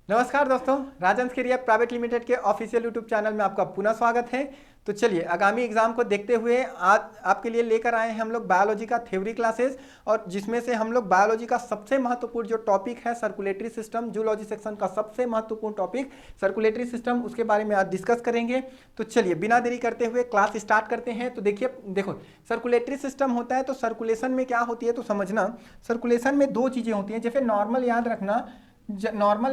नमस्कार दोस्तों, Rajans career private limited के ऑफिशियल यूट्यूब चैनल में आपका पुनः स्वागत है। तो चलिए आगामी एग्जाम को देखते हुए आज आपके लिए लेकर आए हैं हम लोग बायोलॉजी का थ्योरी क्लासेस, और जिसमें से हम लोग बायोलॉजी का सबसे महत्वपूर्ण जो टॉपिक है सर्कुलेटरी सिस्टम, जूलॉजी सेक्शन का सबसे महत्वपूर्ण टॉपिक सर्कुलेटरी सिस्टम, उसके बारे में आज डिस्कस करेंगे। तो चलिए बिना देरी करते हुए क्लास स्टार्ट करते हैं। तो देखो सर्कुलेटरी सिस्टम होता है तो सर्कुलेशन में क्या होती है तो समझना, सर्कुलेशन में दो चीज़ें होती हैं। जैसे नॉर्मल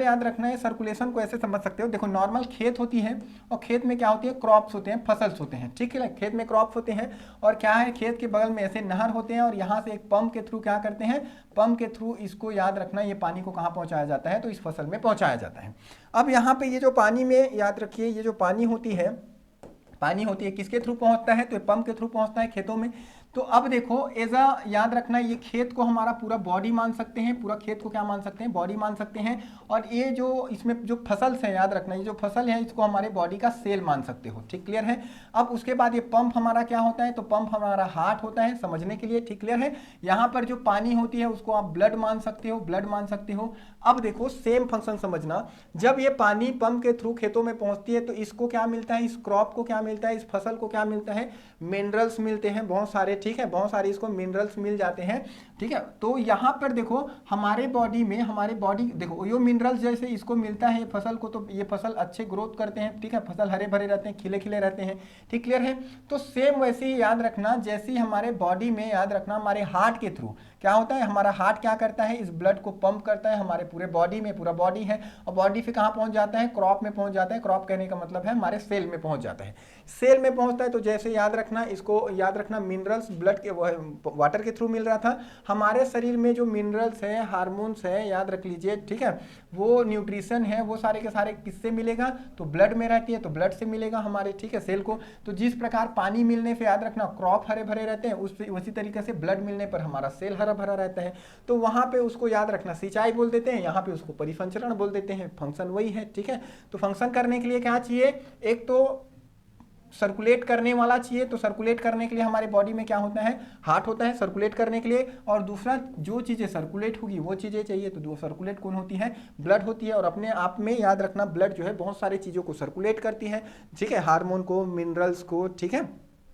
याद रखना है, सर्कुलेशन को ऐसे समझ सकते हो। देखो नॉर्मल खेत होती है और खेत में क्या होती है, क्रॉप्स होते हैं, फसल्स होते हैं, ठीक है। खेत में क्रॉप्स होते हैं और क्या है, खेत के बगल में ऐसे नहर होते हैं और यहाँ से एक पंप के थ्रू क्या करते हैं, पंप के थ्रू इसको याद रखना, ये पानी को कहाँ पहुँचाया जाता है तो इस फसल में पहुँचाया जाता है। अब यहाँ पे ये जो पानी में याद रखिए, ये जो पानी होती है किसके थ्रू पहुंचता है तो पंप के थ्रू पहुंचता है खेतों में। तो अब देखो एजा याद रखना, ये खेत को हमारा पूरा बॉडी मान सकते हैं, पूरा खेत को क्या मान सकते हैं, बॉडी मान सकते हैं। और ये जो इसमें जो फसल है याद रखना, ये जो फसल है इसको हमारे बॉडी का सेल मान सकते हो, ठीक क्लियर है। अब उसके बाद ये पंप हमारा क्या होता है तो पंप हमारा हार्ट होता है, समझने के लिए, ठीक क्लियर है। यहाँ पर जो पानी होती है उसको आप ब्लड मान सकते हो, ब्लड मान सकते हो। अब देखो सेम फंक्शन समझना, जब ये पानी पंप के थ्रू खेतों में पहुंचती है तो इसको क्या मिलता है, इस क्रॉप को क्या मिलता है, इस फसल को क्या मिलता है, मिनरल्स मिलते हैं बहुत सारे, ठीक है, बहुत सारे इसको मिनरल्स मिल जाते हैं, ठीक है। तो यहाँ पर देखो हमारे बॉडी देखो ये मिनरल्स जैसे इसको मिलता है फसल को, तो ये फसल अच्छे ग्रोथ करते हैं, ठीक है, फसल हरे भरे रहते हैं, खिले खिले रहते हैं, ठीक क्लियर है। तो सेम वैसे ही याद रखना, जैसे ही हमारे बॉडी में याद रखना हमारे हार्ट के थ्रू क्या होता है, हमारा हार्ट क्या करता है, इस ब्लड को पंप करता है हमारे पूरे बॉडी में, पूरा बॉडी है और बॉडी फिर कहाँ पहुंच जाता है, क्रॉप में पहुंच जाता है। क्रॉप कहने का मतलब है हमारे सेल में पहुंच जाता है, सेल में पहुंचता है। तो जैसे याद रखना, इसको याद रखना मिनरल्स ब्लड के वाटर के थ्रू मिल रहा था। हमारे शरीर में जो मिनरल्स है, हार्मोन्स है, याद रख लीजिए, ठीक है, वो न्यूट्रिशन है, वो सारे के सारे किससे मिलेगा तो ब्लड में रहती है, तो ब्लड से मिलेगा हमारे, ठीक है, सेल को। तो जिस प्रकार पानी मिलने से याद रखना क्रॉप हरे भरे रहते हैं, उसी तरीके से ब्लड मिलने पर हमारा सेल हरा भरा रहता है। तो वहां पे उसको याद रखना सिंचाई बोल देते हैं, यहाँ पे उसको परिसंचरण बोल देते हैं, फंक्शन वही है, ठीक है। तो फंक्शन करने के लिए क्या चाहिए, एक तो सर्कुलेट करने वाला चाहिए, तो सर्कुलेट करने के लिए हमारे बॉडी में क्या होता है, हार्ट होता है सर्कुलेट करने के लिए। और दूसरा जो चीज़ें सर्कुलेट होगी वो चीज़ें चाहिए, तो जो सर्कुलेट कौन होती है, ब्लड होती है। और अपने आप में याद रखना ब्लड जो है बहुत सारी चीज़ों को सर्कुलेट करती है, ठीक है, हार्मोन को, मिनरल्स को, ठीक है,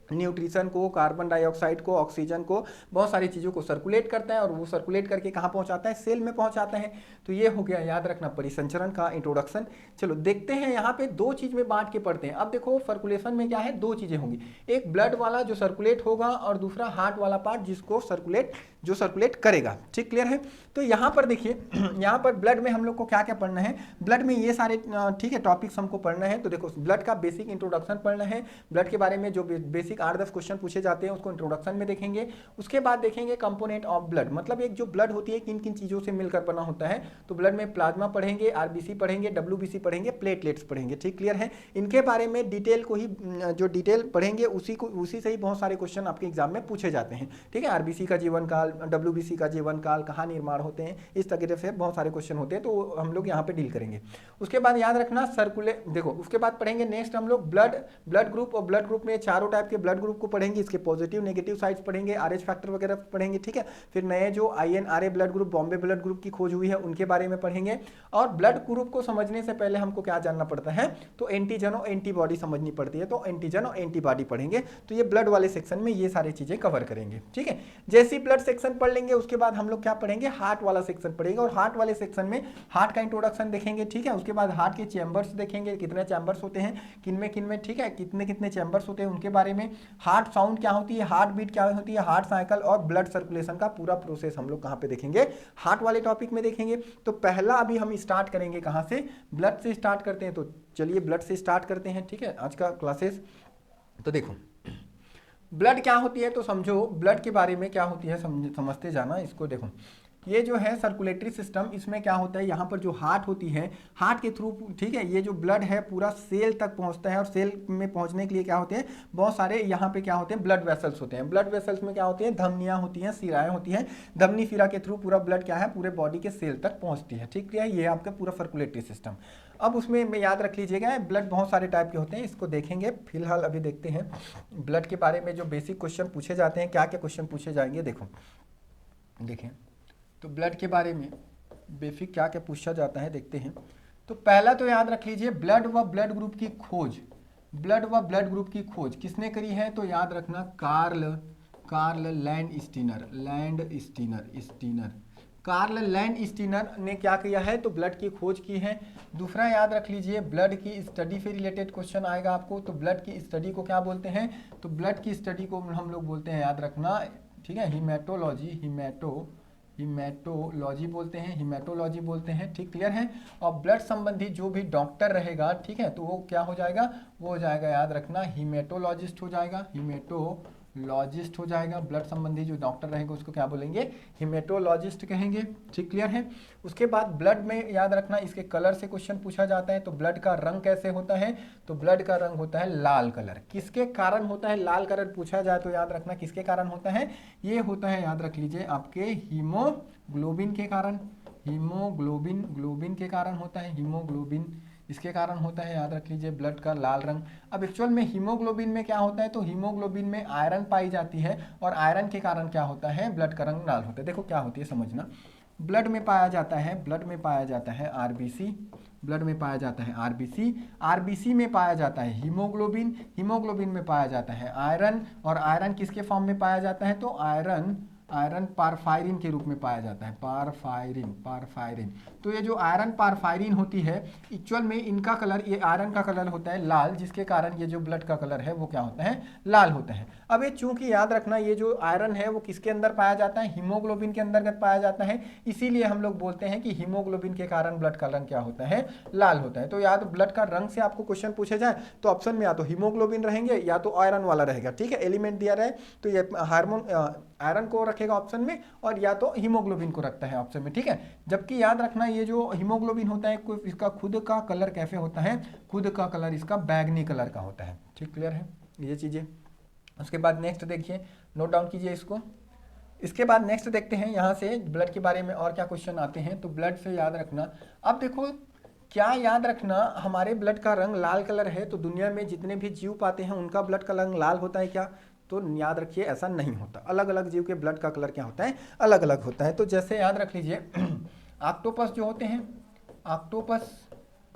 न्यूट्रिशन को, कार्बन डाइऑक्साइड को, ऑक्सीजन को, बहुत सारी चीज़ों को सर्कुलेट करता है और वो सर्कुलेट करके कहाँ पहुँचाता है, सेल में पहुँचाता है। तो ये हो गया याद रखना परिसंचरण का इंट्रोडक्शन। चलो देखते हैं, यहाँ पे दो चीज़ में बांट के पढ़ते हैं। अब देखो सर्कुलेशन में क्या है, दो चीज़ें होंगी, एक ब्लड वाला जो सर्कुलेट होगा और दूसरा हार्ट वाला पार्ट जिसको सर्कुलेट करेगा, ठीक क्लियर है। तो यहाँ पर देखिए यहाँ पर ब्लड में हम लोग को क्या क्या पढ़ना है, ब्लड में ये सारे ठीक है टॉपिक्स हमको पढ़ना है। तो देखो ब्लड का बेसिक इंट्रोडक्शन पढ़ना है, ब्लड के बारे में जो बेसिक 8-10 क्वेश्चन पूछे जाते हैं उसको इंट्रोडक्शन में देखेंगे। उसके बाद देखेंगे कंपोनेंट ऑफ ब्लड, मतलब एक जो ब्लड होती है किन किन चीज़ों से मिलकर बना होता है। तो ब्लड में प्लाज्मा पढ़ेंगे, आरबीसी पढ़ेंगे, डब्ल्यूबीसी पढ़ेंगे, प्लेटलेट्स पढ़ेंगे, ठीक क्लियर है। इनके बारे में डिटेल को ही जो डिटेल पढ़ेंगे उसी से ही बहुत सारे क्वेश्चन आपके एग्जाम में पूछे जाते हैं, ठीक है। आरबीसी का जीवन काल, डब्ल्यूबीसी का जीवन काल, कहाँ निर्माण होते हैं, इस तरीके से बहुत सारे क्वेश्चन होते हैं, तो हम लोग यहाँ पे डील करेंगे। उसके बाद याद रखना देखो उसके बाद पढ़ेंगे नेक्स्ट हम लोग ब्लड ग्रुप, और ब्लड ग्रुप में चारों टाइप के ब्लड ग्रुप को पढ़ेंगे, इसके पॉजिटिव नेगेटिव साइड्स पढ़ेंगे, आरएच फैक्टर वगैरह पढ़ेंगे, ठीक है। फिर नए जो INRA blood group, Bombay blood group की खोज हुई है उनके बारे में पढ़ेंगे। और ब्लड ग्रुप को समझने से पहले हमको क्या जानना पड़ता है तो एंटीजन और एंटीबॉडी समझनी पड़ती है, तो एंटीजन और एंटीबॉडी पढ़ेंगे। तो ये ब्लड वाले सेक्शन में ये सारी चीजें कवर करेंगे, ठीक है। जैसे ही ब्लड सेक्शन पढ़ लेंगे उसके बाद हम लोग क्या पढ़ेंगे, हार्ट वाला सेक्शन पढ़ेंगे। और हार्ट वाले सेक्शन में हार्ट का इंट्रोडक्शन देखेंगे, ठीक है। उसके बाद हार्ट के चैम्बर्स देखेंगे, कितने चैम्बर्स होते हैं, किन में, ठीक है, कितने कितने चैम्बर्स होते हैं उनके बारे में। हार्ट साउंड क्या होती है, हार्ट बीट क्या होती है, हार्ट साइकिल और ब्लड सर्कुलेशन का पूरा प्रोसेस हम लोग कहाँ पे देखेंगे, हार्ट वाले टॉपिक में देखेंगे। तो पहला अभी हम स्टार्ट करेंगे कहाँ से, ब्लड से स्टार्ट करते हैं। तो चलिए ब्लड से स्टार्ट करते हैं, ठीक है, आज का क्लासेस। तो देखो ब्लड क्या होती है तो समझो, ब्लड के बारे में क्या होती है समझते जाना इसको। देखो ये जो है सर्कुलेटरी सिस्टम, इसमें क्या होता है, यहाँ पर जो हार्ट होती है, हार्ट के थ्रू, ठीक है, ये जो ब्लड है पूरा सेल तक पहुँचता है। और सेल में पहुँचने के लिए क्या होते हैं, बहुत सारे यहाँ पे क्या होते हैं, ब्लड वेसल्स होते हैं। ब्लड वेसल्स में क्या होते हैं, धमनियाँ होती हैं, सिराएँ होती हैं। धमनी सिरा के थ्रू पूरा ब्लड क्या है, पूरे बॉडी के सेल तक पहुँचती है, ठीक है। ये आपका पूरा सर्कुलेटरी सिस्टम। अब उसमें में याद रख लीजिएगा ब्लड बहुत सारे टाइप के होते हैं, इसको देखेंगे। फिलहाल अभी देखते हैं ब्लड के बारे में जो बेसिक क्वेश्चन पूछे जाते हैं, क्या क्या क्वेश्चन पूछे जाएंगे। देखो देखें तो ब्लड के बारे में बेसिक क्या क्या पूछा जाता है देखते हैं। तो पहला तो याद रख लीजिए ब्लड व ब्लड ग्रुप की खोज, ब्लड व ब्लड ग्रुप की खोज किसने करी है? तो याद रखना कार्ल लैंड स्टीनर ने क्या किया है? तो ब्लड की खोज की है। दूसरा याद रख लीजिए ब्लड की स्टडी से रिलेटेड क्वेश्चन आएगा आपको, तो ब्लड की स्टडी को क्या बोलते हैं? तो ब्लड की स्टडी को हम लोग बोलते हैं, याद रखना, ठीक है, हीमेटोलॉजी बोलते हैं, ठीक, क्लियर है। और ब्लड संबंधी जो भी डॉक्टर रहेगा, ठीक है, तो वो क्या हो जाएगा? वो हो जाएगा, याद रखना, हीमेटोलॉजिस्ट हो जाएगा। ब्लड संबंधी जो डॉक्टर रहेगा उसको क्या बोलेंगे? हीमेटोलॉजिस्ट कहेंगे, ठीक, क्लियर है। उसके बाद ब्लड में याद रखना इसके कलर से क्वेश्चन पूछा जाता है, तो ब्लड का रंग कैसे होता है? तो ब्लड का रंग होता है लाल कलर। किसके कारण होता है लाल कलर पूछा जाए तो याद रखना किसके कारण होता है? ये होता है, याद रख लीजिए, आपके हीमोग्लोबिन के कारण, ग्लोबिन के कारण होता है, हीमोग्लोबिन इसके कारण होता है, याद रख लीजिए, ब्लड का लाल रंग। अब एक्चुअल में हीमोग्लोबिन में क्या होता है? तो हीमोग्लोबिन में आयरन पाई जाती है, और आयरन के कारण क्या होता है? ब्लड का रंग लाल होता है। देखो क्या होती है समझना, ब्लड में पाया जाता है आरबीसी, आरबीसी में पाया जाता है हीमोग्लोबिन में पाया जाता है आयरन, और आयरन किसके फॉर्म में पाया जाता है? तो आयरन पारफायरिन के रूप में पाया जाता है, पारफायरिन। तो ये जो आयरन पारफायरिन होती है, एक्चुअल में इनका कलर, ये आयरन का कलर होता है लाल, जिसके कारण ये जो ब्लड का कलर है वो क्या होता है? लाल होता है। अब ये चूंकि याद रखना ये जो आयरन है वो किसके अंदर पाया जाता है? हीमोग्लोबिन के अंतर्गत पाया जाता है, इसीलिए हम लोग बोलते हैं कि हीमोग्लोबिन के कारण ब्लड का रंग क्या होता है? लाल होता है। तो या तो ब्लड का रंग से आपको क्वेश्चन पूछे जाए तो ऑप्शन में या तो हीमोग्लोबिन रहेंगे या तो आयरन वाला रहेगा, ठीक है, एलिमेंट दिया रहे तो ये आयरन को रखेगा ऑप्शन में, और या तो हीमोग्लोबिन को रखता है ऑप्शन में, ठीक है। जबकि याद रखना ये जो हीमोग्लोबिन होता है इसका खुद का कलर कैसे होता है? खुद का कलर इसका बैगनी कलर का होता है, ठीक, क्लियर है ये चीजें। उसके बाद नेक्स्ट देखिए, नोट डाउन कीजिए इसको। इसके बाद नेक्स्ट देखते हैं यहाँ से ब्लड के बारे में और क्या क्वेश्चन आते हैं। तो ब्लड से याद रखना, अब देखो क्या याद रखना, हमारे ब्लड का रंग लाल कलर है, तो दुनिया में जितने भी जीव पाते हैं उनका ब्लड का रंग लाल होता है क्या? तो याद रखिए ऐसा नहीं होता, अलग अलग जीव के ब्लड का कलर क्या होता है? अलग अलग होता है। तो जैसे याद रख लीजिए ऑक्टोपस जो होते हैं,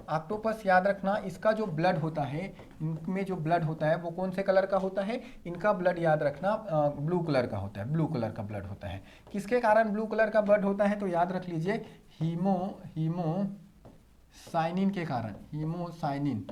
ऑक्टोपस याद रखना इसका जो ब्लड होता है, इनमें जो ब्लड होता है वो कौन से कलर का होता है? इनका ब्लड याद रखना ब्लू कलर का होता है, ब्लू कलर का ब्लड होता है। किसके कारण ब्लू कलर का ब्लड होता है? तो याद रख लीजिए हीमोसाइनिन के कारण, हीमोसाइनिन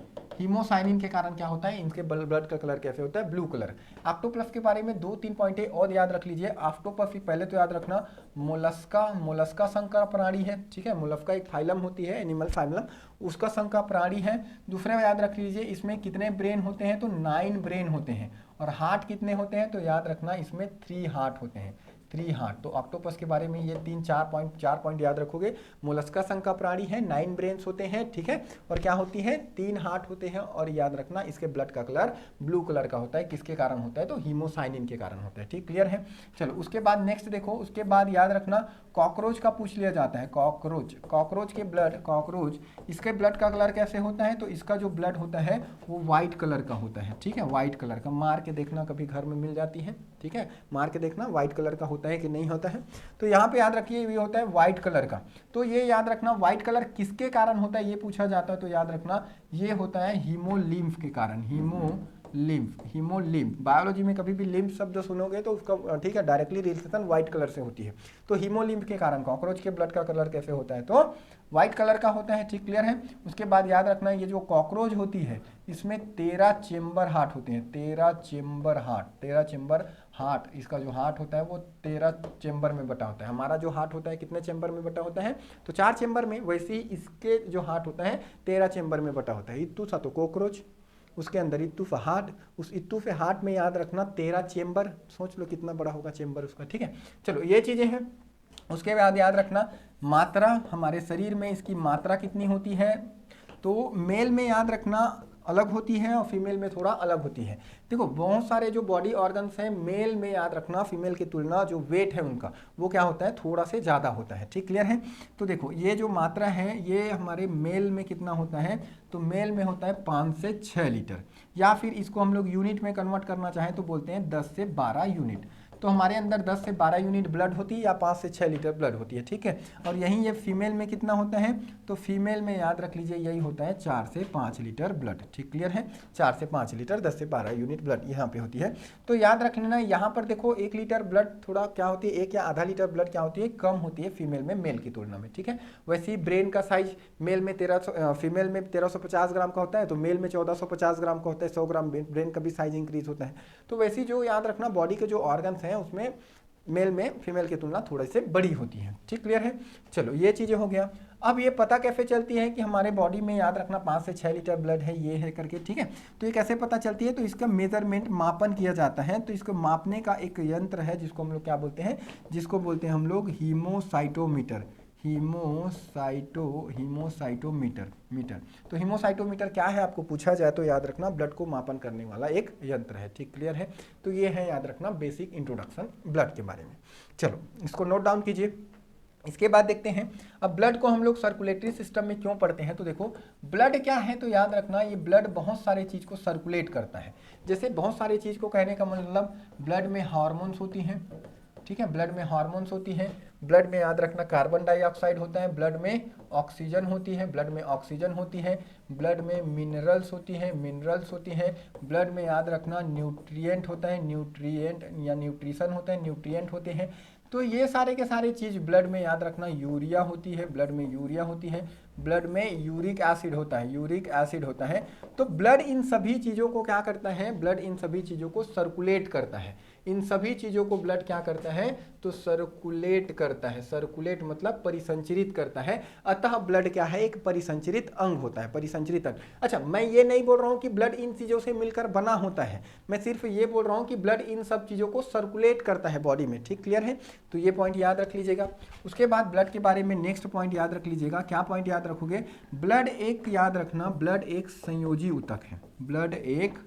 के कारण क्या होता है? इनके ब्लड का कलर कैसे होता है? Blue colour. ऑक्टोपस के बारे में 2-3 पॉइंट और याद रख लीजिए। ऑक्टोपस पहले तो याद रखना मोलस्का संघ का प्राणी है, ठीक है, मोलस्का एक फाइलम होती है, एनिमल फाइलम, उसका संघ का प्राणी है। दूसरे में याद रख लीजिए इसमें कितने ब्रेन होते हैं? तो 9 ब्रेन होते हैं। और हार्ट कितने होते हैं? तो याद रखना इसमें 3 हार्ट होते हैं, 3 हार्ट। तो ऑक्टोपस के बारे में ये 4 पॉइंट याद रखोगे। मोलस्का संघ का प्राणी है, 9 ब्रेन्स होते हैं, ठीक है, और क्या होती है? 3 हार्ट होते हैं। और याद रखना इसके ब्लड का कलर ब्लू कलर का होता है। किसके कारण होता है? तो हीमोसाइनिन के कारण होता है, ठीक, क्लियर है। चलो उसके बाद नेक्स्ट देखो, उसके बाद याद रखना कॉकरोच का पूछ लिया जाता है। कॉकरोच इसके ब्लड का कलर कैसे होता है? तो इसका जो ब्लड होता है वो व्हाइट कलर का होता है, ठीक है, व्हाइट कलर का। मार के देखना, कभी घर में मिल जाती है, ठीक है, मार के देखना व्हाइट कलर का होता है कि नहीं होता है। तो यहाँ पे याद रखिए ये होता है व्हाइट कलर का। तो ये याद रखना व्हाइट कलर किसके कारण होता है ये पूछा जाता है। तो याद रखना ये होता है हीमोलिम्फ के कारण, हीमोलिम्फ। बायोलॉजी में कभी भी लिम्फ शब्द सुनोगे तो उसका, ठीक है, डायरेक्टली रिलेशन व्हाइट कलर से होती है। तो हीमोलिम्फ के कारण कॉकरोच के ब्लड का कलर कैसे होता है? तो व्हाइट कलर का होता है, ठीक, क्लियर है। उसके बाद याद रखना ये जो कॉकरोच होती है इसमें 13 चेम्बर हार्ट होते हैं, 13 चेम्बर हार्ट। इसका जो हार्ट होता है वो 13 चेम्बर में बटा होता है। हमारा जो हार्ट होता है कितने चेम्बर में बटा होता है? तो 4 चेम्बर में। वैसे ही इसके जो हार्ट होता है 13 चेम्बर में बटा होता है। इत्तू सा तो कॉकरोच, उसके अंदर इत्तूफ हार्ट, उस इत्तूफ हार्ट में याद रखना 13 चेम्बर। सोच लो कितना बड़ा होगा चेम्बर उसका, ठीक है। चलो ये चीजें हैं। उसके बाद याद रखना मात्रा, हमारे शरीर में इसकी मात्रा कितनी होती है? तो मेल में याद रखना अलग होती है और फीमेल में थोड़ा अलग होती है। देखो बहुत सारे जो बॉडी ऑर्गन्स हैं मेल में याद रखना फीमेल की तुलना जो वेट है उनका वो क्या होता है? थोड़ा से ज़्यादा होता है, ठीक, क्लियर है। तो देखो ये जो मात्रा है ये हमारे मेल में कितना होता है? तो मेल में होता है 5 से 6 लीटर, या फिर इसको हम लोग यूनिट में कन्वर्ट करना चाहें तो बोलते हैं 10 से 12 यूनिट। तो हमारे अंदर 10 से 12 यूनिट ब्लड होती है या 5 से 6 लीटर ब्लड होती है, ठीक है। और यहीं ये फीमेल में कितना होता है, तो फीमेल में याद रख लीजिए यही होता है 4 से 5 लीटर ब्लड, ठीक क्लियर है। 4 से 5 लीटर 10 से 12 यूनिट ब्लड यहाँ पे होती है। तो याद रख लेना यहाँ पर देखो 1 लीटर ब्लड थोड़ा क्या होती है, 1 या आधा लीटर ब्लड क्या होती है, कम होती है फीमेल में मेल की तुलना में, ठीक है। वैसे ही ब्रेन का साइज मेल में फीमेल में 1350 ग्राम का होता है, तो मेल में 1450 ग्राम का होता है। 100 ग्राम ब्रेन का भी साइज इंक्रीज होता है। तो वैसे जो याद रखना बॉडी के जो ऑर्गन्स हैं उसमें मेल में फीमेल की तुलना थोड़ी से बड़ी होती है, ठीक क्लियर है। चलो ये चीज़ें हो गया। अब ये पता कैसे चलती है कि हमारे बॉडी में याद रखना 5 से 6 लीटर ब्लड है, ये है करके, ठीक है। तो ये कैसे पता चलती है, तो इसका मेजरमेंट मापन किया जाता है। तो इसको मापने का एक यंत्र है जिसको हम लोग क्या बोलते हैं, जिसको बोलते हैं हम लोग हीमोसाइटोमीटर। मीटर। तो हीमोसाइटोमीटर क्या है आपको पूछा जाए तो याद रखना ब्लड को मापन करने वाला एक यंत्र है, ठीक क्लियर है। तो ये है याद रखना बेसिक इंट्रोडक्शन ब्लड के बारे में। चलो इसको नोट डाउन कीजिए। इसके बाद देखते हैं अब ब्लड को हम लोग सर्कुलेटरी सिस्टम में क्यों पढ़ते हैं। तो देखो ब्लड क्या है, तो याद रखना ये ब्लड बहुत सारे चीज़ को सर्कुलेट करता है। जैसे बहुत सारे चीज़ को कहने का मतलब ब्लड में हार्मोन्स होती हैं, ठीक है, ब्लड में हार्मोन्स होती हैं। ब्लड में याद रखना कार्बन डाइऑक्साइड होता है, ब्लड में ऑक्सीजन होती है, ब्लड में मिनरल्स होती हैं, ब्लड में याद रखना न्यूट्रिएंट होता है, न्यूट्रिएंट या न्यूट्रिशन होता है, न्यूट्रिएंट होते हैं। तो ये सारे के सारे चीज़ ब्लड में याद रखना यूरिया होती है, ब्लड में यूरिक एसिड होता है, तो ब्लड इन सभी चीज़ों को क्या करता है, ब्लड इन सभी चीज़ों को सर्कुलेट करता है। इन सभी चीज़ों को ब्लड क्या करता है, तो सर्कुलेट करता है। सर्कुलेट मतलब परिसंचरित करता है। अतः ब्लड क्या है, एक परिसंचरित अंग होता है, परिसंचरित अंग। अच्छा मैं ये नहीं बोल रहा हूँ कि ब्लड इन चीज़ों से मिलकर बना होता है, मैं सिर्फ ये बोल रहा हूँ कि ब्लड इन सब चीज़ों को सर्कुलेट करता है बॉडी में, ठीक क्लियर है। तो ये पॉइंट याद रख लीजिएगा। उसके बाद ब्लड के बारे में नेक्स्ट पॉइंट याद रख लीजिएगा। क्या पॉइंट याद रखोगे, ब्लड एक याद रखना ब्लड एक संयोजी ऊतक है। ब्लड एक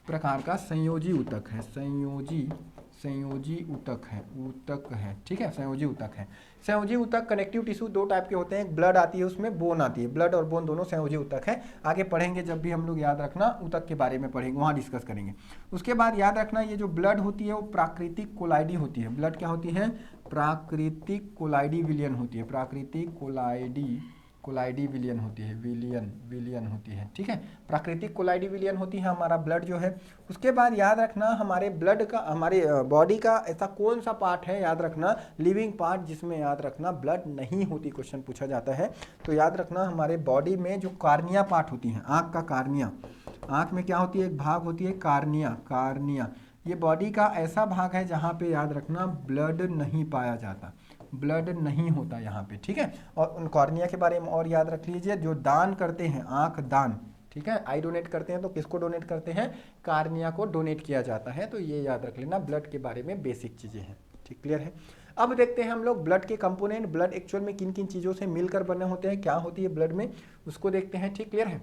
प्रकार का संयोजी ऊतक है, ऊतक है, ठीक है, संयोजी ऊतक। कनेक्टिव टिश्यू दो टाइप के होते हैं, एक ब्लड आती है उसमें बोन आती है, ब्लड और बोन दोनों संयोजी ऊतक है। आगे पढ़ेंगे जब भी हम लोग याद रखना ऊतक के बारे में पढ़ेंगे, वहाँ डिस्कस करेंगे। उसके बाद याद रखना ये जो ब्लड होती है वो प्राकृतिक कोलाइडी होती है। ब्लड क्या होती है, प्राकृतिक कोलाइडी विलियन होती है, कोलाइडी विलियन होती है, विलियन होती है, ठीक है, प्राकृतिक कोलाइडी विलियन होती है हमारा ब्लड जो है। उसके बाद याद रखना हमारे ब्लड का, हमारे बॉडी का ऐसा कौन सा पार्ट है, याद रखना लिविंग पार्ट जिसमें याद रखना ब्लड नहीं होती, क्वेश्चन पूछा जाता है। तो याद रखना हमारे बॉडी में जो कार्निया पार्ट होती है, आँख का कार्निया, आँख में क्या होती है, एक भाग होती है कार्निया। ये बॉडी का ऐसा भाग है जहाँ पे याद रखना ब्लड नहीं पाया जाता, ब्लड नहीं होता यहाँ पे, ठीक है। और उन कॉर्निया के बारे में और याद रख लीजिए, जो दान करते हैं, आँख दान, ठीक है, आई डोनेट करते हैं तो किसको डोनेट करते हैं, कार्निया को डोनेट किया जाता है। तो ये याद रख लेना ब्लड के बारे में बेसिक चीज़ें हैं, ठीक क्लियर है। अब देखते हैं हम लोग ब्लड के कंपोनेंट, ब्लड एक्चुअल में किन किन चीज़ों से मिलकर बने होते हैं, क्या होती है ब्लड में, उसको देखते हैं, ठीक क्लियर है।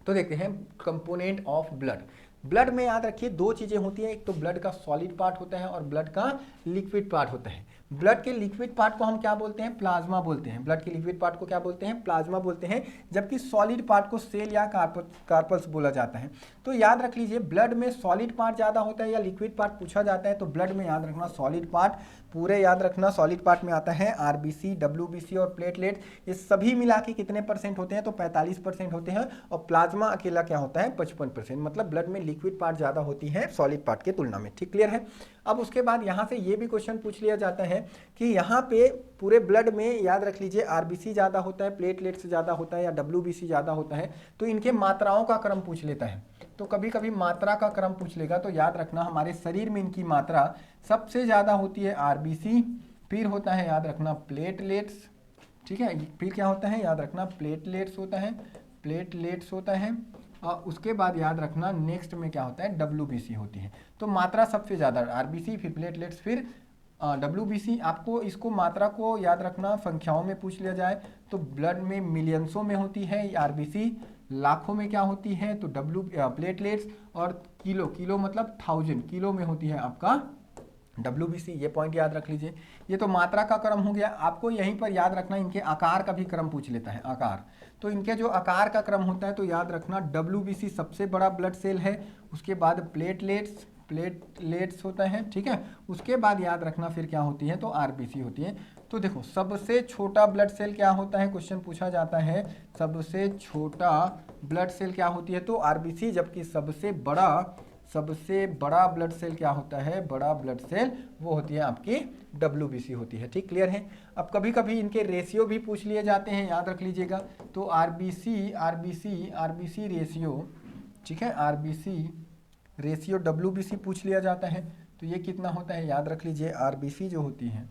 तो देखते हैं कंपोनेंट ऑफ ब्लड। ब्लड में याद रखिए दो चीज़ें होती हैं, एक तो ब्लड का सॉलिड पार्ट होता है और ब्लड का लिक्विड पार्ट होता है। ब्लड के लिक्विड पार्ट को हम क्या बोलते हैं, प्लाज्मा बोलते हैं। ब्लड के लिक्विड पार्ट को क्या बोलते हैं, प्लाज्मा बोलते हैं, जबकि सॉलिड पार्ट को सेल या कार्पल्स बोला जाता है। तो याद रख लीजिए ब्लड में सॉलिड पार्ट ज़्यादा होता है या लिक्विड पार्ट पूछा जाता है, तो ब्लड में याद रखना सॉलिड पार्ट, पूरे याद रखना सॉलिड पार्ट में आता है आरबीसी, डब्ल्यूबीसी और प्लेटलेट, ये सभी मिला के कितने परसेंट होते हैं, तो 45% होते हैं। और प्लाज्मा अकेला क्या होता है, 55%। मतलब ब्लड में लिक्विड पार्ट ज़्यादा होती है सॉलिड पार्ट के तुलना में, ठीक क्लियर है। अब उसके बाद यहाँ से ये भी क्वेश्चन पूछ लिया जाता है कि यहाँ पे पूरे ब्लड में याद रख लीजिए आरबीसी ज़्यादा होता है, प्लेटलेट से ज़्यादा होता है या डब्ल्यूबीसी ज़्यादा होता है, तो इनके मात्राओं का क्रम पूछ लेता है। तो कभी कभी मात्रा का क्रम पूछ लेगा, तो याद रखना हमारे शरीर में इनकी मात्रा सबसे ज़्यादा होती है आरबीसी, फिर होता है याद रखना प्लेटलेट्स, ठीक है, फिर क्या होता है याद रखना प्लेटलेट्स होता है, और उसके बाद याद रखना नेक्स्ट में क्या होता है, डब्ल्यूबीसी होती है। तो मात्रा सबसे ज़्यादा आरबीसी, फिर प्लेटलेट्स, फिर डब्ल्यूबीसी। आपको इसको मात्रा को याद रखना संख्याओं में पूछ लिया जाए तो ब्लड में मिलियंसों में होती है आरबीसी, लाखों में क्या होती है तो प्लेटलेट्स, और किलो मतलब 1000 किलो में होती है आपका डब्ल्यूबीसी। ये पॉइंट याद रख लीजिए। ये तो मात्रा का क्रम हो गया। आपको यहीं पर याद रखना इनके आकार का भी क्रम पूछ लेता है, आकार। तो इनके जो आकार का क्रम होता है तो याद रखना डब्ल्यूबीसी सबसे बड़ा ब्लड सेल है, उसके बाद प्लेटलेट्स, प्लेटलेट्स होता है, ठीक है। उसके बाद याद रखना फिर क्या होती है, तो आरबीसी होती है। तो देखो सबसे छोटा ब्लड सेल क्या होता है, क्वेश्चन पूछा जाता है सबसे छोटा ब्लड सेल क्या होती है, तो आरबीसी, जबकि सबसे बड़ा ब्लड सेल क्या होता है, बड़ा ब्लड सेल वो होती है आपकी डब्ल्यूबीसी होती है, ठीक, क्लियर है। अब कभी कभी इनके रेशियो भी पूछ लिए जाते हैं, याद रख लीजिएगा। तो आरबीसी रेशियो, ठीक है, आरबीसी रेशियो डब्ल्यूबीसी पूछ लिया जाता है। तो ये कितना होता है, याद रख लीजिए, आरबीसी जो होती है,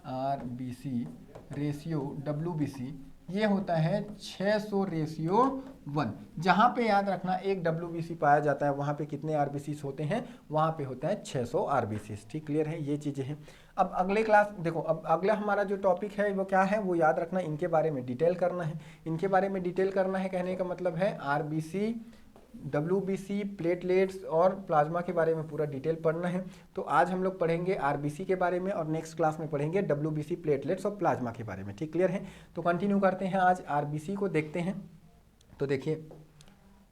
आरबीसी रेशियो डब्ल्यूबीसी ये होता है 600 रेशियो 1। जहाँ पे याद रखना एक डब्ल्यूबीसी पाया जाता है वहाँ पे कितने आरबीसी होते हैं, वहाँ पे होता है 600 आरबीसी, ठीक, क्लियर है, ये चीज़ें हैं। अब अगले क्लास देखो, अब अगला हमारा जो टॉपिक है वो क्या है, वो याद रखना, इनके बारे में डिटेल करना है। इनके बारे में डिटेल करना है कहने का मतलब है आरबीसी, डब्ल्यूबीसी, प्लेटलेट्स और प्लाज्मा के बारे में पूरा डिटेल पढ़ना है। तो आज हम लोग पढ़ेंगे आरबीसी के बारे में और नेक्स्ट क्लास में पढ़ेंगे डब्ल्यूबीसी, प्लेटलेट्स और प्लाज्मा के बारे में, ठीक, क्लियर है। तो कंटिन्यू करते हैं, आज आरबीसी को देखते हैं। तो देखिए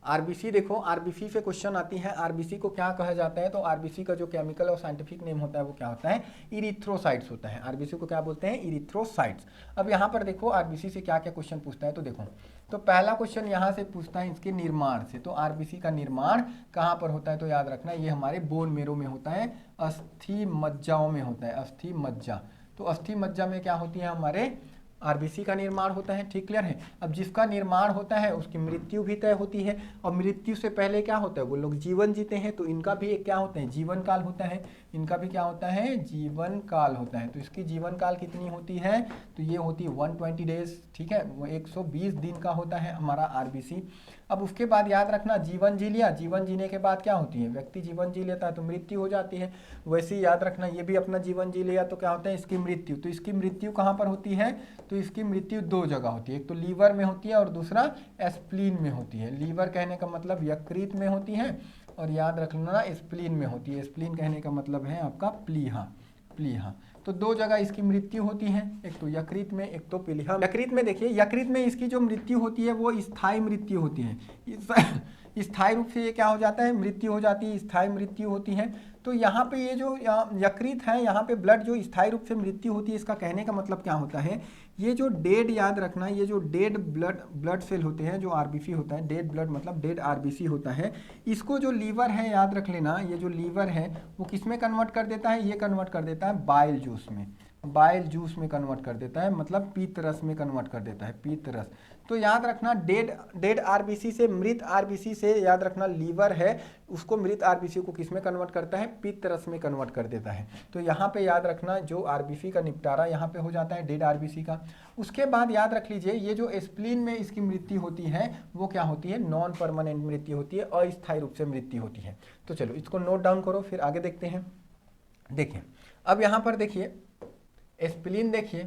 आरबीसी, देखो आरबीसी से क्वेश्चन आती है, आरबीसी को क्या कहा जाता है, तो आरबीसी का जो केमिकल और साइंटिफिक नेम होता है वो क्या होता है, इरिथ्रोसाइट्स होता है। आरबीसी को क्या बोलते हैं, इरिथ्रोसाइट्स। अब यहाँ पर देखो आरबीसी से क्या क्या क्वेश्चन पूछता है, तो देखो, तो पहला क्वेश्चन यहाँ से पूछता है इसके निर्माण से। तो आरबीसी का निर्माण कहाँ पर होता है, तो याद रखना ये हमारे बोन मेरो में होता है, अस्थि मज्जाओं में होता है, अस्थि मज्जा। तो अस्थि मज्जा में क्या होती है, हमारे आरबीसी का निर्माण होता है, ठीक, क्लियर है। अब जिसका निर्माण होता है उसकी मृत्यु भी तय होती है, और मृत्यु से पहले क्या होता है, वो लोग जीवन जीते हैं, तो इनका भी एक क्या होता है, जीवन काल होता है। इनका भी क्या होता है, जीवन काल होता है। तो इसकी जीवन काल कितनी होती है, तो ये होती है 120 डेज, ठीक है, वो 120 दिन का होता है हमारा आरबीसी। अब उसके बाद याद रखना जीवन जी लिया, जीवन जीने के बाद क्या होती है, व्यक्ति जीवन जी लेता है तो मृत्यु हो जाती है। वैसे ही याद रखना ये भी अपना जीवन जी लिया तो क्या होता है, इसकी मृत्यु। तो इसकी मृत्यु कहाँ पर होती है, तो इसकी मृत्यु दो जगह होती है, एक तो लीवर में होती है और दूसरा स्प्लीन में होती है। लीवर कहने का मतलब यकृत में होती है, और याद रखना स्प्लीन में होती है। स्प्लीन कहने का मतलब है आपका प्लीहा, प्लीहा। तो दो जगह इसकी मृत्यु होती है, एक तो यकृत में, एक तो प्लीहा। यकृत में देखिए, यकृत में इसकी जो मृत्यु होती है वो स्थायी मृत्यु होती है। स्थायी रूप से ये क्या हो जाता है, मृत्यु हो जाती है, स्थायी मृत्यु होती है। तो यहाँ पे ये जो यकृत है, यहाँ पे ब्लड जो स्थायी रूप से मृत्यु होती है, इसका कहने का मतलब क्या होता है, ये जो डेड, याद रखना, ये जो डेड ब्लड सेल होते हैं, जो आरबीसी होता है, डेड ब्लड मतलब डेड आरबीसी होता है, इसको जो लीवर है, याद रख लेना, ये जो लीवर है वो किस में कन्वर्ट कर देता है, ये कन्वर्ट कर देता है बाइल जूस में, बाइल जूस में कन्वर्ट कर देता है, मतलब पीत रस में कन्वर्ट कर देता है, पीत रस। तो याद रखना डेड आरबीसी से, मृत आरबीसी से, याद रखना लीवर है उसको, मृत आरबीसी को किस में कन्वर्ट करता है, पीत रस में कन्वर्ट कर देता है। तो यहाँ पे याद रखना जो आरबीसी का निपटारा यहाँ पे हो जाता है डेड आरबीसी का। उसके बाद याद रख लीजिए ये जो स्प्लीन में इसकी मृत्यु होती है वो क्या होती है, नॉन परमानेंट मृत्यु होती है, अस्थायी रूप से मृत्यु होती है। तो चलो इसको नोट डाउन करो, फिर आगे देखते हैं। देखिए अब यहाँ पर देखिए स्प्लीन, देखिए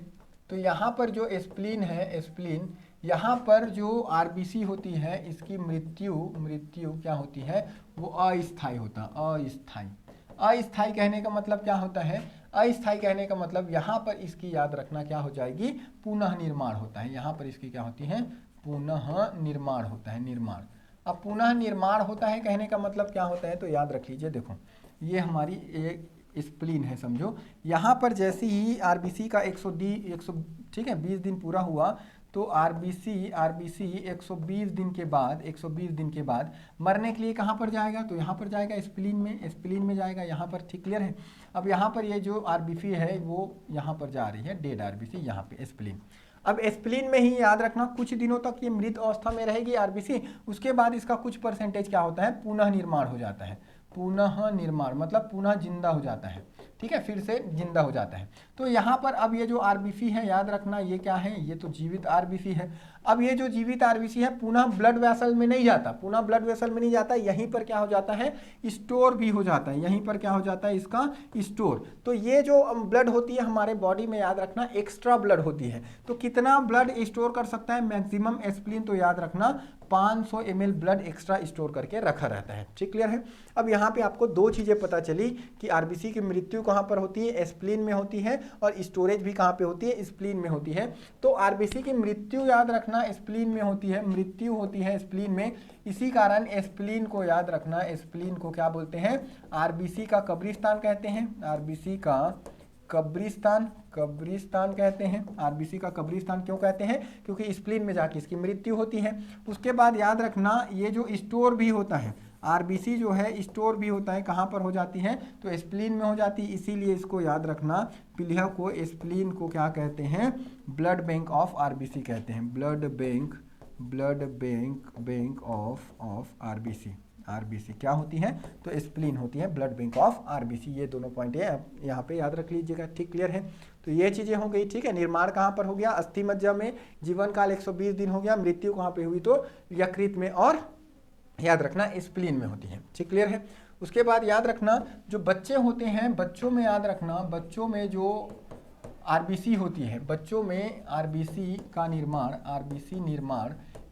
तो यहाँ पर जो स्प्लीन है, स्प्लीन यहाँ पर जो आरबीसी होती है इसकी मृत्यु क्या होती है, वो अस्थायी होता है, अस्थायी। अस्थायी कहने का मतलब क्या होता है, अस्थायी कहने का मतलब यहाँ पर इसकी याद रखना क्या हो जाएगी, पुनः निर्माण होता है। यहाँ पर इसकी क्या होती है, पुनः निर्माण होता है, निर्माण। अब पुनः निर्माण होता है कहने का मतलब क्या होता है, तो याद रख लीजिए, देखो ये हमारी एक स्प्लीन है, समझो यहाँ पर जैसे ही आरबीसी का 100 ठीक है 20 दिन पूरा हुआ, तो आरबीसी 120 दिन के बाद मरने के लिए कहाँ पर जाएगा, तो यहाँ पर जाएगा स्प्लीन में जाएगा यहाँ पर, ठीक, क्लियर है। अब यहाँ पर ये जो आरबीसी है वो यहाँ पर जा रही है, डेड आरबीसी यहाँ पे स्प्लीन। अब स्प्लीन में ही याद रखना कुछ दिनों तक ये मृत अवस्था में रहेगी आरबीसी, उसके बाद इसका कुछ परसेंटेज क्या होता है, पुनः निर्माण हो जाता है। पुनः निर्माण मतलब पुनः जिंदा हो जाता है, ठीक है, फिर से जिंदा हो जाता है। तो यहाँ पर अब ये जो आरबीसी है, याद रखना ये क्या है, ये तो जीवित आरबीसी है। अब ये जो जीवित आरबीसी है पुनः ब्लड वेसल में नहीं जाता, पुनः ब्लड वेसल में नहीं जाता, यहीं पर क्या हो जाता है, स्टोर भी हो जाता है, यहीं पर क्या हो जाता है, इसका स्टोर। तो ये जो ब्लड होती है हमारे बॉडी में, याद रखना एक्स्ट्रा ब्लड होती है। तो कितना ब्लड स्टोर कर सकता है मैक्सिमम स्प्लीन, तो याद रखना 500 ml ब्लड एक्स्ट्रा स्टोर करके रखा रहता है, ठीक, क्लियर है। अब यहाँ पे आपको दो चीज़ें पता चली कि आरबीसी की मृत्यु कहाँ पर होती है, स्प्लीन में होती है, और स्टोरेज भी कहाँ पे होती है, स्प्लीन में होती है। तो आरबीसी की मृत्यु याद रखना रखना स्प्लीन में होती है, मृत्यु होती है स्प्लीन में। इसी कारण स्प्लीन को याद रखना, स्प्लीन को क्या बोलते हैं, आरबीसी का कब्रिस्तान कहते हैं, आरबीसी का कब्रिस्तान कहते हैं। आरबीसी का कब्रिस्तान क्यों कहते हैं, क्योंकि स्प्लीन में जाके इसकी मृत्यु होती है। उसके बाद याद रखना ये जो स्टोर भी होता है, आरबीसी जो है स्टोर भी होता है, कहाँ पर हो जाती है, तो स्प्लीन में हो जाती है। इसीलिए इसको याद रखना, पीलिया को स्प्लीन को क्या कहते हैं, ब्लड बैंक ऑफ आरबीसी कहते हैं, ब्लड बैंक ऑफ आरबीसी क्या होती है, तो स्प्लीन होती है, ब्लड बैंक ऑफ आरबीसी। ये दोनों पॉइंट है यहाँ पे याद रख लीजिएगा, ठीक, क्लियर है। तो ये चीजें हो गई, ठीक है। निर्माण कहाँ पर हो गया, अस्थि मज्जा में, जीवन काल 120 दिन हो गया, मृत्यु कहाँ पे हुई, तो यकृत में, और याद रखना स्प्लीन में होती है, ठीक, क्लियर है। उसके बाद याद रखना जो बच्चे होते हैं, बच्चों में याद रखना, बच्चों में जो आरबीसी होती है, बच्चों में आरबीसी का निर्माण,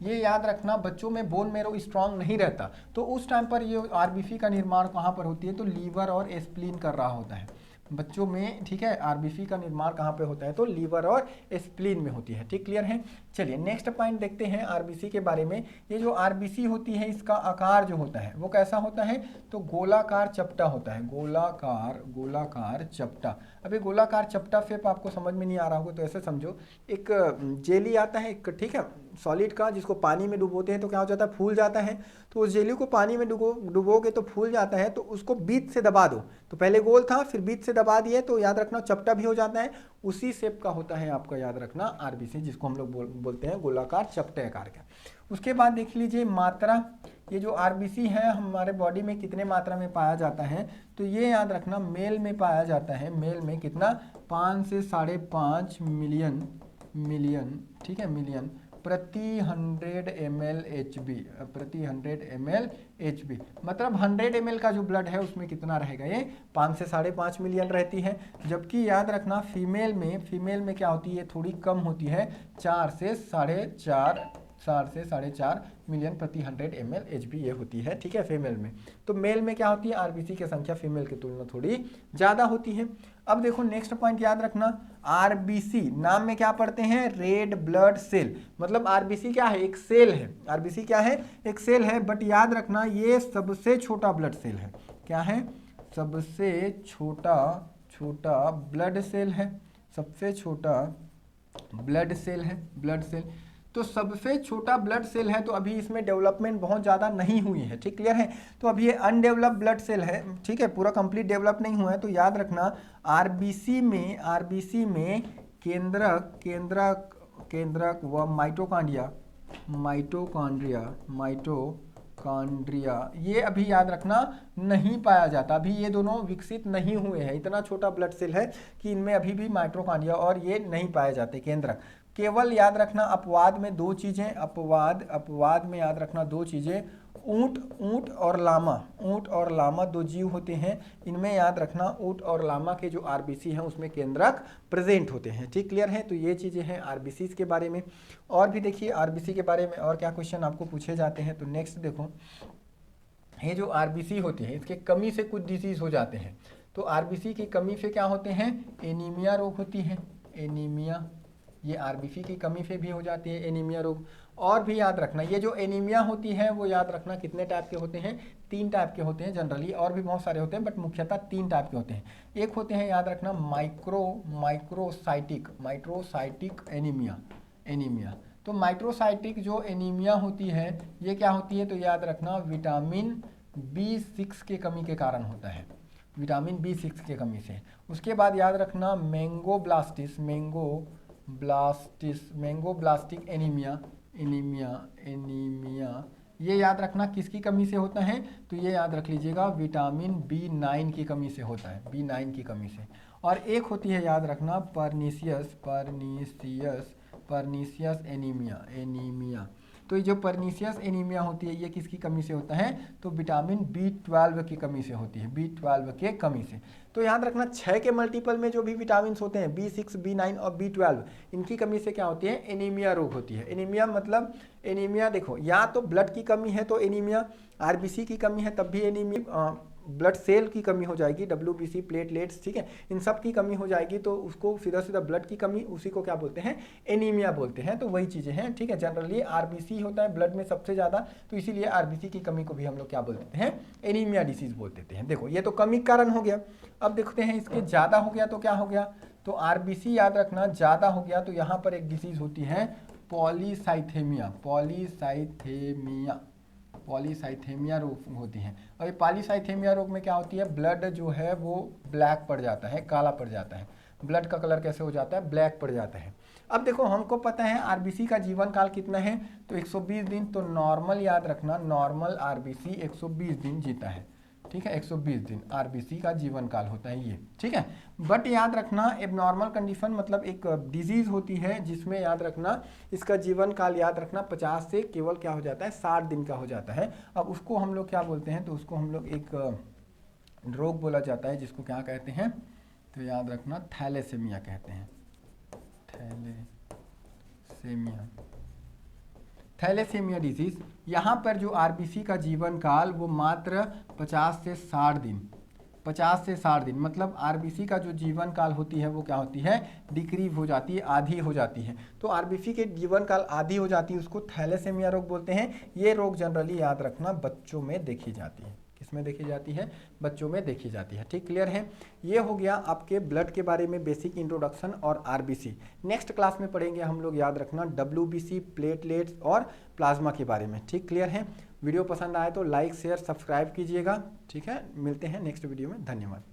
ये याद रखना, बच्चों में बोन मेरो स्ट्रांग नहीं रहता, तो उस टाइम पर ये आरबीसी का निर्माण कहाँ पर होती है, तो लीवर और स्प्लीन कर रहा होता है बच्चों में, ठीक है। आरबीसी का निर्माण कहाँ पे होता है, तो लीवर और स्प्लीन में होती है, ठीक, क्लियर है। चलिए नेक्स्ट पॉइंट देखते हैं आरबीसी के बारे में। ये जो आरबीसी होती है इसका आकार जो होता है वो कैसा होता है, तो गोलाकार चपटा होता है, गोलाकार चपटा। अभी गोलाकार चपटा शेप आपको समझ में नहीं आ रहा होगा तो ऐसे समझो, एक जेली आता है एक, ठीक है, सॉलिड का, जिसको पानी में डुबोते हैं तो क्या हो जाता है, फूल जाता है। तो उस जेली को पानी में डुबोगे तो फूल जाता है, तो उसको बीच से दबा दो, तो पहले गोल था फिर बीच से दबा दिए तो याद रखना चपटा भी हो जाता है। उसी शेप का होता है आपका, याद रखना, आरबीसी, जिसको हम लोग बोलते हैं गोलाकार चपटे आकार का। उसके बाद देख लीजिए मात्रा, ये जो आरबीसी है हमारे बॉडी में कितने मात्रा में पाया जाता है, तो ये याद रखना मेल में पाया जाता है, मेल में कितना, 5 से 5.5 मिलियन, ठीक है, मिलियन प्रति 100 ml HB, प्रति 100 ml HB, मतलब 100 ml का जो ब्लड है उसमें कितना रहेगा, ये 5 से 5.5 मिलियन रहती है। जबकि याद रखना फीमेल में क्या होती है, थोड़ी कम होती है, 4 से 4.5 मिलियन प्रति 100 ml HB ये होती है, ठीक है, फीमेल में। तो मेल में क्या होती है, आरबीसी की संख्या फीमेल की तुलना थोड़ी ज़्यादा होती है। अब देखो नेक्स्ट पॉइंट याद रखना, आरबीसी नाम में क्या पढ़ते हैं, रेड ब्लड सेल, मतलब आरबीसी क्या है, एक सेल है, आरबीसी क्या है, एक सेल है, बट याद रखना ये सबसे छोटा ब्लड सेल है, क्या है, सबसे छोटा ब्लड सेल है, सबसे छोटा ब्लड सेल है, ब्लड सेल। तो सबसे छोटा ब्लड सेल है, तो अभी इसमें डेवलपमेंट बहुत ज़्यादा नहीं हुई है, ठीक, क्लियर है। तो अभी ये अनडेवलप्ड ब्लड सेल है, ठीक है, पूरा कंप्लीट डेवलप नहीं हुआ है। तो याद रखना आरबीसी में केंद्रक व माइटोकॉन्ड्रिया ये अभी याद रखना नहीं पाया जाता, अभी ये दोनों विकसित नहीं हुए हैं। इतना छोटा ब्लड सेल है कि इनमें अभी भी माइटोकॉन्ड्रिया और ये नहीं पाए जाते केंद्रक। केवल याद रखना अपवाद में 2 चीज़ें, अपवाद में याद रखना 2 चीज़ें, ऊंट और लामा 2 जीव होते हैं, इनमें याद रखना ऊंट और लामा के जो आरबीसी हैं उसमें केंद्रक प्रेजेंट होते हैं, ठीक, क्लियर है। तो ये चीज़ें हैं आरबीसी के बारे में। और भी देखिए आरबीसी के बारे में और क्या क्वेश्चन आपको पूछे जाते हैं। तो नेक्स्ट देखो, ये जो आरबीसी होती है इसके कमी से कुछ डिजीज हो जाते हैं। तो आरबीसी की कमी से क्या होते हैं, एनीमिया रोग होती है, एनीमिया, ये आरबीसी की कमी से भी हो जाती है एनीमिया रोग। और भी याद रखना ये जो एनीमिया होती है वो याद रखना कितने टाइप के होते हैं, 3 टाइप के होते हैं जनरली, और भी बहुत सारे होते हैं बट मुख्यतः 3 टाइप के होते हैं। एक होते हैं याद रखना माइक्रोसाइटिक एनीमिया। तो माइक्रोसाइटिक जो एनीमिया होती है ये क्या होती है, तो याद रखना विटामिन B6 के कमी के कारण होता है, विटामिन B6 के कमी से। उसके बाद याद रखना मैंगोब्लास्टिक एनीमिया ये याद रखना किसकी कमी से होता है, तो ये याद रख लीजिएगा विटामिन B9 की कमी से होता है, B9 की कमी से। और एक होती है याद रखना परनीसियस एनीमिया। तो ये जो परनीसियस एनीमिया होती है ये किसकी कमी से होता है, तो विटामिन B12 की कमी से होती है, B12 के कमी से। तो याद रखना 6 के मल्टीपल में जो भी विटामिन होते हैं B6, B9 और B12 इनकी कमी से क्या होती है, एनीमिया रोग होती है। एनीमिया मतलब एनीमिया देखो या तो ब्लड की कमी है तो एनीमिया, आरबीसी की कमी है तब भी एनीमिया, ब्लड सेल की कमी हो जाएगी, WBC प्लेटलेट्स, ठीक है, इन सब की कमी हो जाएगी तो उसको सीधा सीधा ब्लड की कमी, उसी को क्या बोलते हैं, एनीमिया बोलते हैं। तो वही चीज़ें हैं, ठीक है। जनरली RBC होता है ब्लड में सबसे ज़्यादा, तो इसीलिए RBC की कमी को भी हम लोग क्या बोल देते हैं, एनीमिया डिसीज बोल देते हैं। देखो ये तो कमी कारण हो गया। अब देखते हैं इसके ज़्यादा हो गया तो क्या हो गया, तो RBC याद रखना ज़्यादा हो गया तो यहाँ पर एक डिसीज होती है पॉलीसाइथेमिया, पॉलीसाइथेमिया रोग होती है। और ये पॉलीसाइथेमिया रोग में क्या होती है, ब्लड जो है वो ब्लैक पड़ जाता है, काला पड़ जाता है। ब्लड का कलर कैसे हो जाता है, ब्लैक पड़ जाता है। अब देखो हमको पता है RBC का जीवन काल कितना है, तो 120 दिन। तो नॉर्मल याद रखना, नॉर्मल RBC 120 दिन जीता है, ठीक है, 120 दिन RBC का जीवन काल होता है ये, ठीक है। बट याद रखना एबनॉर्मल कंडीशन मतलब एक डिजीज होती है जिसमें याद रखना इसका जीवन काल याद रखना 50 से केवल क्या हो जाता है, 60 दिन का हो जाता है। अब उसको हम लोग क्या बोलते हैं, तो उसको हम लोग एक रोग बोला जाता है जिसको क्या कहते हैं, तो याद रखना थैलेसेमिया कहते हैं, थैलेसेमिया डिजीज। यहाँ पर जो RBC का जीवन काल वो मात्र 50 से 60 दिन, 50 से 60 दिन, मतलब RBC का जो जीवन काल होती है वो क्या होती है, डिक्रीज हो जाती है, आधी हो जाती है। तो RBC के जीवन काल आधी हो जाती है, उसको थैलेसेमिया रोग बोलते हैं। ये रोग जनरली याद रखना बच्चों में देखी जाती है, किसमें देखी जाती है, बच्चों में देखी जाती है, ठीक, क्लियर है। ये हो गया आपके ब्लड के बारे में बेसिक इंट्रोडक्शन और RBC। नेक्स्ट क्लास में पढ़ेंगे हम लोग याद रखना WBC, प्लेटलेट्स और प्लाज्मा के बारे में, ठीक, क्लियर है। वीडियो पसंद आए तो लाइक शेयर सब्सक्राइब कीजिएगा, ठीक है। मिलते हैं नेक्स्ट वीडियो में, धन्यवाद।